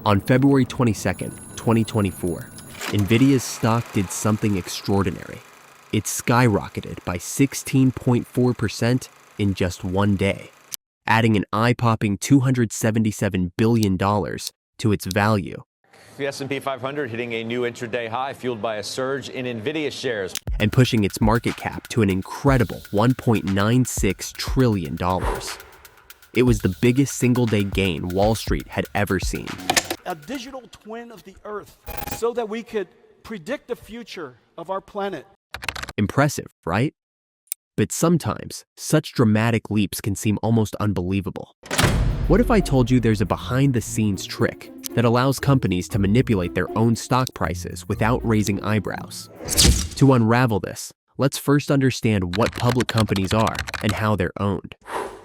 On February 22nd, 2024, NVIDIA's stock did something extraordinary. It skyrocketed by 16.4% in just one day, adding an eye-popping $277 billion to its value. The S&P 500 hitting a new intraday high fueled by a surge in NVIDIA shares. And pushing its market cap to an incredible $1.96 trillion. It was the biggest single-day gain Wall Street had ever seen. A digital twin of the Earth so that we could predict the future of our planet. Impressive, right? But sometimes, such dramatic leaps can seem almost unbelievable. What if I told you there's a behind-the-scenes trick that allows companies to manipulate their own stock prices without raising eyebrows? To unravel this, let's first understand what public companies are and how they're owned.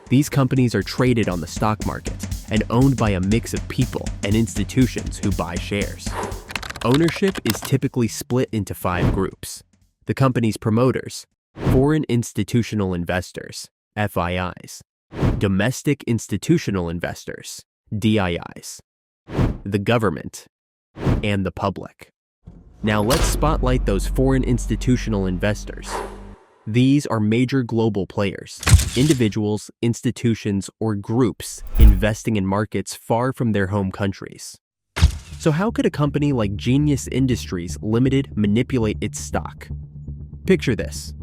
These companies are traded on the stock market and owned by a mix of people and institutions who buy shares. Ownership is typically split into 5 groups. The company's promoters, foreign institutional investors, FIIs, domestic institutional investors, DIIs, the government, and the public. Now let's spotlight those foreign institutional investors. These are major global players, individuals, institutions, or groups investing in markets far from their home countries. So how could a company like Genius Industries Limited manipulate its stock? Picture this.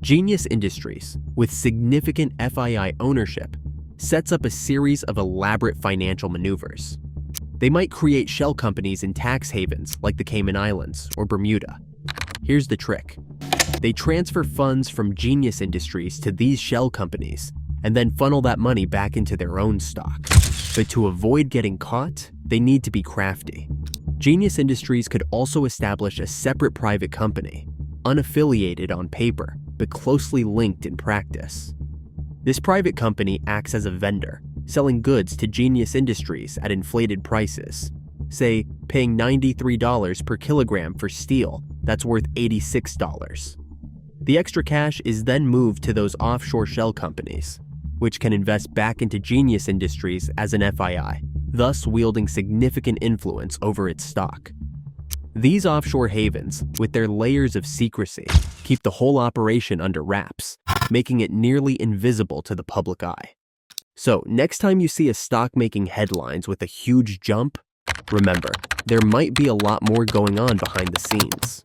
Genius Industries, with significant FII ownership, sets up a series of elaborate financial maneuvers. They might create shell companies in tax havens like the Cayman Islands or Bermuda. Here's the trick. They transfer funds from Genius Industries to these shell companies and then funnel that money back into their own stock. But to avoid getting caught, they need to be crafty. Genius Industries could also establish a separate private company, unaffiliated on paper, but closely linked in practice. This private company acts as a vendor, selling goods to Genius Industries at inflated prices, say paying $93 per kilogram for steel that's worth $86. The extra cash is then moved to those offshore shell companies, which can invest back into Genius Industries as an FII, thus wielding significant influence over its stock. These offshore havens, with their layers of secrecy, keep the whole operation under wraps, making it nearly invisible to the public eye. So, next time you see a stock making headlines with a huge jump, remember, there might be a lot more going on behind the scenes.